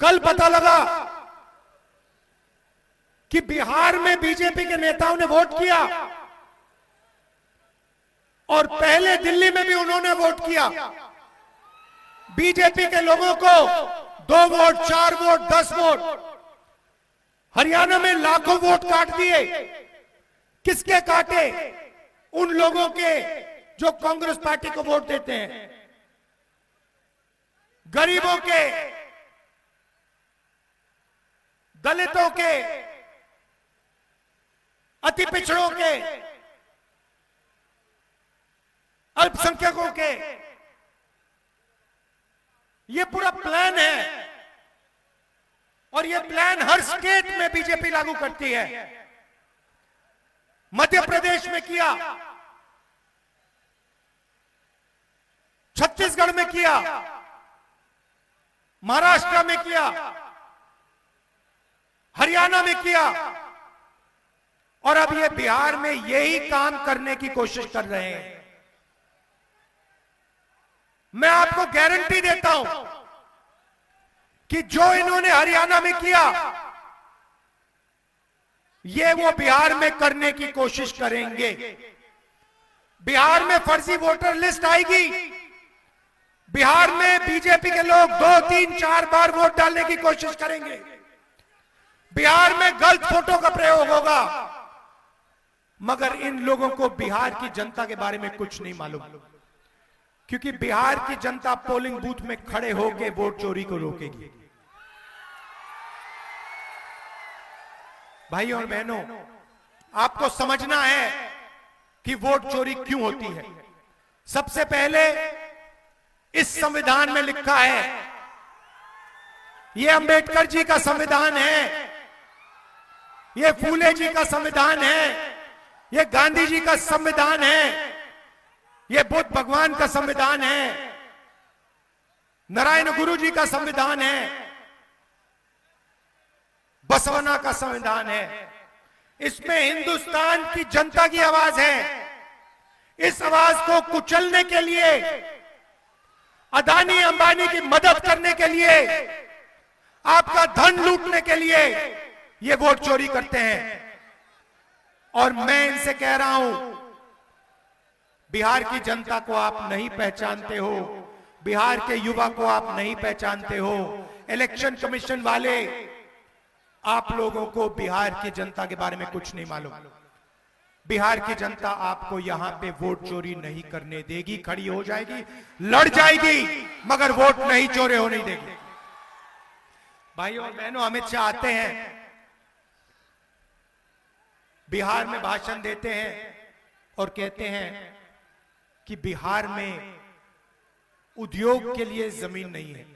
कल पता लगा कि बिहार में बीजेपी के नेताओं ने वोट किया और पहले दिल्ली में भी उन्होंने वोट किया। बीजेपी के लोगों को 2 वोट, 4 वोट, 10 वोट, हरियाणा में लाखों वोट काट दिए। किसके काटे? उन लोगों के जो कांग्रेस पार्टी को वोट देते हैं, गरीबों के, दलितों के, अति पिछड़ों के, अल्पसंख्यकों के। यह पूरा प्लान है और यह प्लान हर स्टेट में बीजेपी लागू करती है। मध्य प्रदेश में किया, छत्तीसगढ़ में किया, महाराष्ट्र में किया, हरियाणा में किया और अब ये बिहार में यही काम करने की कोशिश कर रहे हैं। मैं आपको गारंटी देता हूं कि जो इन्होंने हरियाणा में किया, ये वो बिहार में करने की कोशिश करेंगे। बिहार में फर्जी वोटर लिस्ट आएगी। बिहार में बीजेपी के लोग 2, 3, 4 बार वोट डालने की कोशिश करेंगे। बिहार में गलत फोटो का प्रयोग होगा, मगर इन लोगों को बिहार की जनता के बारे में कुछ नहीं मालूम, क्योंकि बिहार की जनता पोलिंग बूथ में खड़े होकर वोट चोरी को रोकेगी। भाइयों और बहनों, आपको समझना है कि वोट चोरी क्यों होती है। सबसे पहले इस संविधान में लिखा है, यह अंबेडकर जी का संविधान है, यह फूले जी का संविधान है, यह गांधी जी का संविधान है, यह बुद्ध भगवान का संविधान है, नारायण गुरु जी का संविधान है, बसवना का संविधान है। इसमें हिंदुस्तान की जनता की आवाज है। इस आवाज को कुचलने के लिए, अदानी अंबानी की मदद करने के लिए, आपका धन लूटने के लिए ये वोट चोरी करते हैं। और मैं इनसे कह रहा हूं, बिहार की जनता को आप नहीं पहचानते हो, बिहार के युवा को आप नहीं पहचानते हो। इलेक्शन कमीशन वाले, आप लोगों को बिहार की जनता के बारे में कुछ नहीं मालूम। बिहार की जनता आपको यहां पे वोट चोरी नहीं करने देगी। खड़ी हो जाएगी, लड़ जाएगी, मगर वोट नहीं चोरी होने देगी। भाइयों और बहनों, अमित शाह आते हैं, बिहार में भाषण देते हैं और कहते हैं कि बिहार में उद्योग के लिए जमीन नहीं है।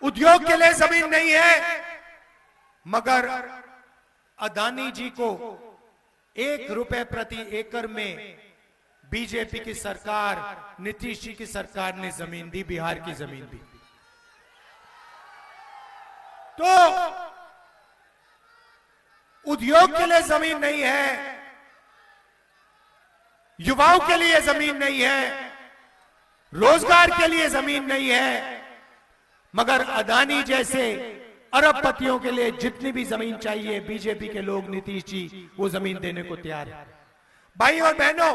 उद्योग के लिए जमीन नहीं है, मगर अदानी जी को 1 रुपए प्रति एकड़ में बीजेपी की सरकार, नीतीश जी की सरकार ने जमीन दी, बिहार की जमीन दी। तो उद्योग के लिए जमीन नहीं है, युवाओं के लिए जमीन नहीं है, रोजगार के लिए जमीन नहीं है, मगर अदानी जैसे अरबपतियों के लिए जितनी भी जमीन चाहिए, बीजेपी के लोग, नीतीश जी वो जमीन देने को तैयार है। भाई और बहनों,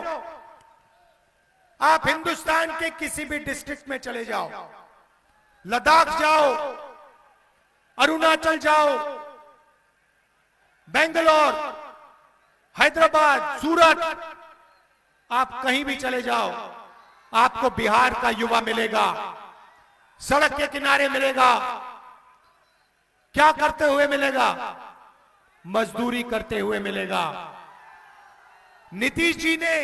आप हिंदुस्तान के किसी भी डिस्ट्रिक्ट में चले जाओ, लद्दाख जाओ, अरुणाचल जाओ, बेंगलोर, हैदराबाद, सूरत, आप कहीं भी चले जाओ, आपको बिहार का युवा मिलेगा, सड़क के किनारे मिलेगा। क्या करते हुए मिलेगा? मजदूरी करते हुए मिलेगा। नीतीश जी ने,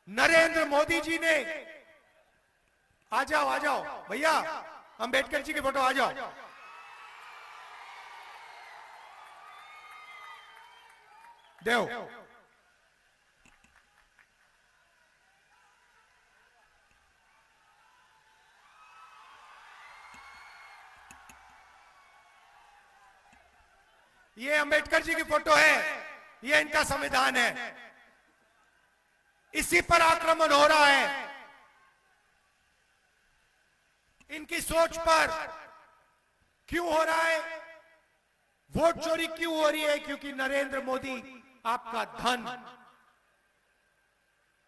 नरेंद्र मोदी जी ने, आ जाओ भैया, अंबेडकर जी की फोटो आ जाओ। देव, ये अंबेडकर जी की फोटो है, ये इनका संविधान है। इसी पर आक्रमण हो रहा है। इनकी सोच पर क्यों हो रहा है, वोट चोरी क्यों हो रही है? क्योंकि नरेंद्र मोदी आपका धन,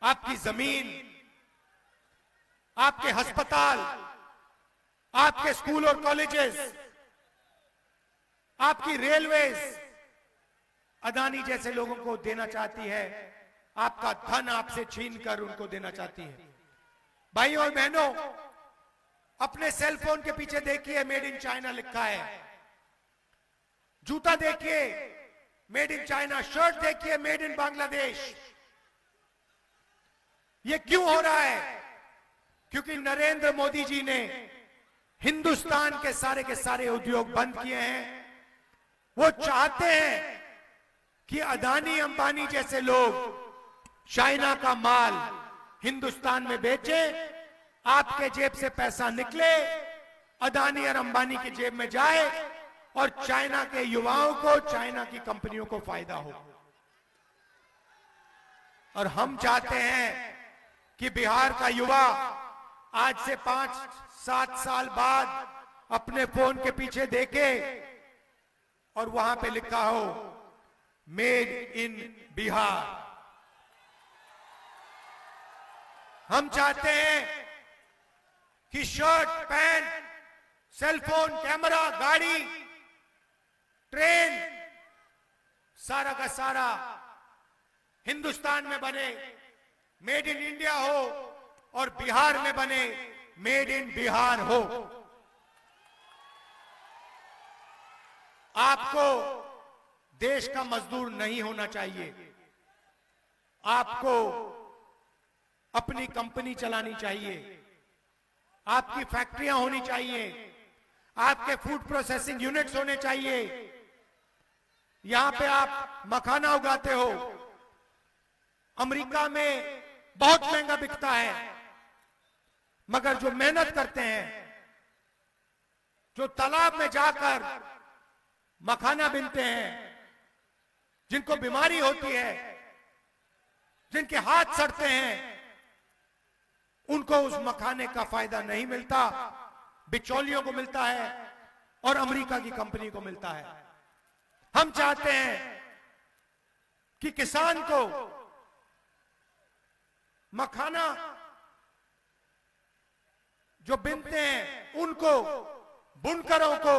आपकी जमीन, आपके अस्पताल, आपके स्कूल और कॉलेजेस, आपकी रेलवेज अदानी जैसे लोगों को देना चाहती है। आपका धन आपसे छीनकर उनको देना चाहती है। भाइयों और बहनों, अपने सेल फोन के पीछे देखिए मेड इन चाइना लिखा है। जूता देखिए मेड इन चाइना, शर्ट देखिए मेड इन बांग्लादेश। ये क्यों हो रहा है? क्योंकि नरेंद्र मोदी जी ने हिंदुस्तान के सारे उद्योग बंद किए हैं। वो चाहते हैं कि अदानी अंबानी जैसे लोग चाइना का माल हिंदुस्तान में बेचे, आपके जेब से पैसा निकले, अदानी और अंबानी की जेब में जाए और चाइना के युवाओं को, चाइना की कंपनियों को फायदा हो। और हम चाहते हैं कि बिहार का युवा आज से 5-7 साल बाद अपने फोन के पीछे देखे और वहां पे लिखा हो मेड इन बिहार। हम चाहते हैं कि शर्ट, पैंट, सेलफोन, कैमरा, गाड़ी, ट्रेन, सारा का सारा हिंदुस्तान में बने, मेड इन इंडिया हो, और बिहार में बने मेड इन बिहार हो। आपको देश का मजदूर नहीं होना चाहिए। आपको अपनी कंपनी चलानी चाहिए, आपकी फैक्ट्रियां होनी चाहिए, आपके फूड प्रोसेसिंग यूनिट्स होने चाहिए। यहां पे आप मखाना उगाते हो, अमेरिका में बहुत महंगा बिकता है, मगर जो मेहनत करते हैं, जो तालाब में जाकर मखाना बीनते हैं, जिनको बीमारी होती है, जिनके हाथ सड़ते हैं, उनको उस मखाने का फायदा नहीं मिलता, बिचौलियों को मिलता है और अमेरिका की कंपनी को मिलता है। हम चाहते हैं कि किसान को मखाना जो बिनते हैं, उनको, बुनकरों को,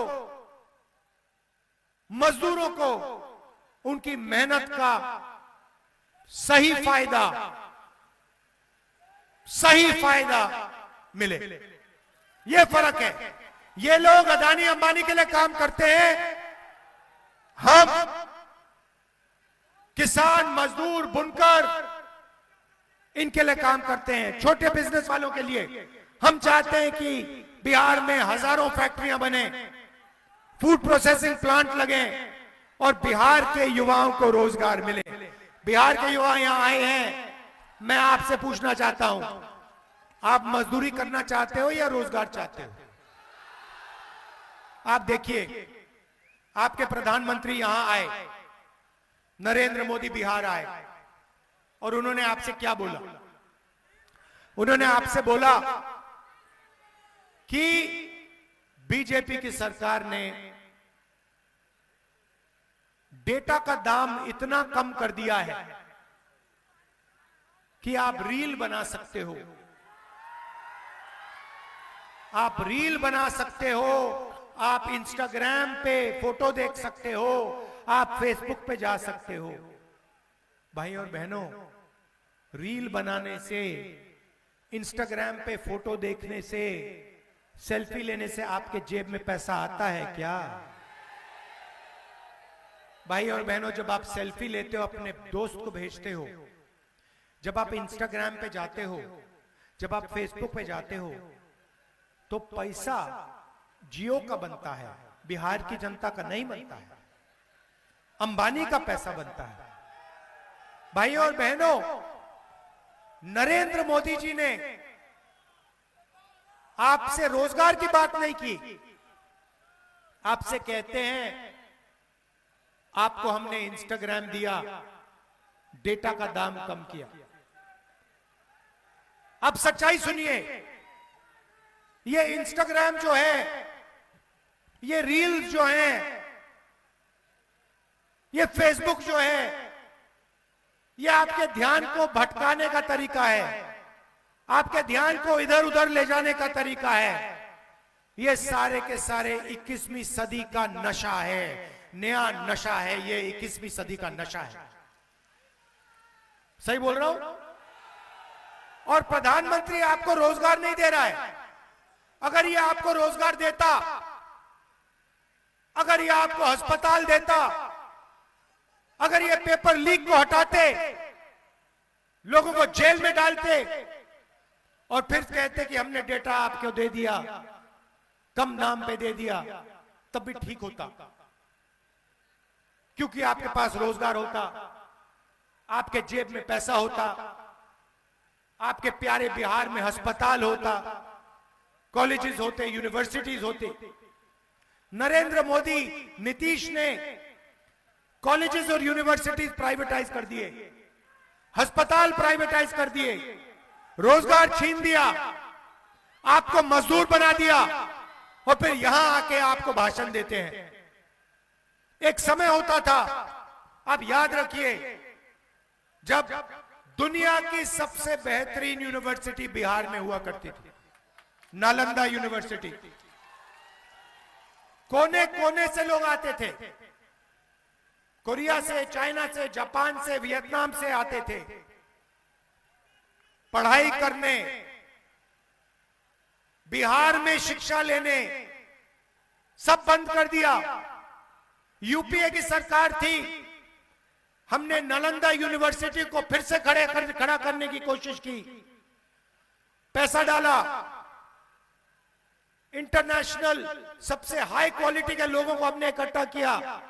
मजदूरों को उनकी मेहनत का सही फायदा मिले। ये फर्क है। ये लोग अदानी अंबानी के लिए काम करते हैं, हम किसान, मजदूर, बुनकर इनके लिए काम करते हैं, छोटे बिजनेस वालों के लिए। हम चाहते हैं कि बिहार में हजारों फैक्ट्रियां बने, फूड प्रोसेसिंग प्लांट लगे और बिहार के युवाओं को रोजगार मिले। बिहार के युवा यहां आए हैं, मैं आपसे पूछना चाहता हूं, आप मजदूरी करना चाहते हो या रोजगार चाहते हो? आप देखिए, आपके प्रधानमंत्री यहां आए, नरेंद्र मोदी बिहार आए और उन्होंने आपसे क्या बोला? उन्होंने आपसे बोला कि बीजेपी की सरकार ने डेटा का दाम इतना कम कर दिया है कि आप रील बना सकते हो, आप रील बना सकते हो, आप इंस्टाग्राम पे फोटो देख सकते हो, आप फेसबुक पे जा सकते हो। भाई और बहनों, रील बनाने से, इंस्टाग्राम पे फोटो देखने से, सेल्फी लेने से आपके जेब में पैसा आता है क्या? भाई और बहनों, जब आप सेल्फी लेते हो, अपने दोस्त को भेजते हो, जब आप इंस्टाग्राम पे जाते हो, जब आप फेसबुक पे जाते हो, तो पैसा जियो का बनता है, बिहार की जनता का नहीं बनता है, अंबानी का पैसा बनता है। भाई और बहनों, नरेंद्र मोदी जी ने आपसे रोजगार की बात नहीं की, आपसे कहते हैं आपको हमने इंस्टाग्राम दिया, डेटा का दाम कम किया। अब सच्चाई सुनिए, ये इंस्टाग्राम जो है, ये रील्स जो हैं, ये फेसबुक जो है, ये आपके ध्यान को भटकाने का तरीका है, आपके ध्यान को इधर उधर ले जाने का तरीका है। ये सारे के सारे 21वीं सदी का नशा है, नया नशा है, ये 21वीं सदी का नशा है। सही बोल रहा हूं? और प्रधानमंत्री आपको रोजगार नहीं दे रहा है। अगर ये आपको रोजगार देता, अगर ये आपको अस्पताल देता, अगर ये पेपर लीक को हटाते, लोगों को जेल में डालते और फिर कहते कि हमने डेटा आपको दे दिया, कम दाम पे दे दिया, तब भी ठीक होता, क्योंकि आपके पास रोजगार होता, आपके जेब में पैसा होता, आपके प्यारे बिहार में अस्पताल होता, कॉलेजेस होते, यूनिवर्सिटीज होते। नरेंद्र मोदी, नीतीश ने कॉलेजेस और यूनिवर्सिटीज प्राइवेटाइज कर दिए, अस्पताल प्राइवेटाइज कर दिए, रोजगार छीन दिया, आपको मजदूर बना दिया और फिर यहां आके आपको भाषण देते हैं। एक समय होता था, आप याद रखिए, जब दुनिया की सबसे बेहतरीन यूनिवर्सिटी बिहार में हुआ करती थी, नालंदा यूनिवर्सिटी। कोने कोने से लोग आते थे, कोरिया से, चाइना से, जापान से, वियतनाम से आते थे पढ़ाई करने, बिहार में शिक्षा लेने। सब बंद कर दिया। यूपीए की सरकार थी, हमने नालंदा यूनिवर्सिटी को फिर से खड़ा करने की कोशिश की, पैसा डाला, इंटरनेशनल सबसे हाई क्वालिटी के लोगों को हमने इकट्ठा किया।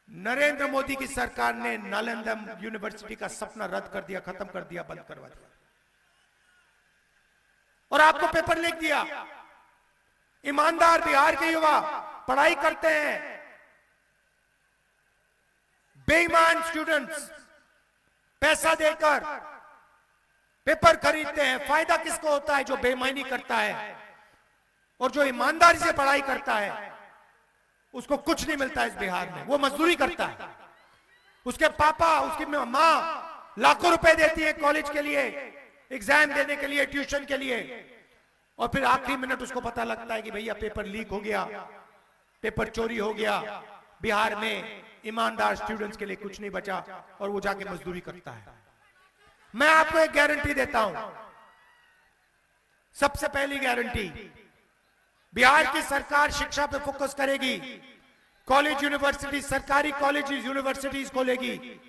नरेंद्र मोदी की सरकार ने नालंदा यूनिवर्सिटी का सपना रद्द कर दिया, खत्म कर दिया, बंद करवा दिया और आपको पेपर लिख दिया। ईमानदार बिहार के युवा पढ़ाई करते हैं, बेईमान स्टूडेंट्स पैसा देकर पेपर खरीदते हैं। फायदा किसको होता है? जो बेईमानी करता है। और जो ईमानदारी से पढ़ाई करता है उसको कुछ नहीं मिलता इस बिहार में, वो मजदूरी करता है। उसके पापा, उसकी माँ लाखों रुपए देती है कॉलेज के लिए, एग्जाम देने के लिए, ट्यूशन के लिए, और फिर आखिरी मिनट उसको पता लगता है कि भैया पेपर लीक हो गया, पेपर चोरी हो गया। बिहार में ईमानदार स्टूडेंट्स के लिए कुछ नहीं बचा और वो जाके मजदूरी करता है। मैं आपको एक गारंटी देता हूं, सबसे पहली गारंटी, बिहार की सरकार शिक्षा पे फोकस करेगी, कॉलेज यूनिवर्सिटी, सरकारी कॉलेज यूनिवर्सिटीज खोलेगी।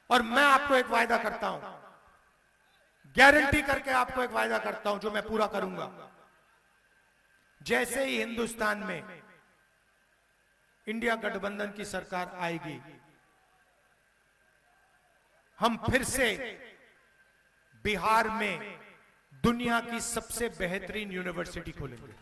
और मैं आपको एक वायदा करता हूं, गारंटी करके आपको एक वायदा करता हूं जो मैं पूरा करूंगा। जैसे ही हिंदुस्तान में इंडिया गठबंधन की सरकार आएगी, हम फिर से बिहार में दुनिया की सबसे बेहतरीन यूनिवर्सिटी खोलेंगे।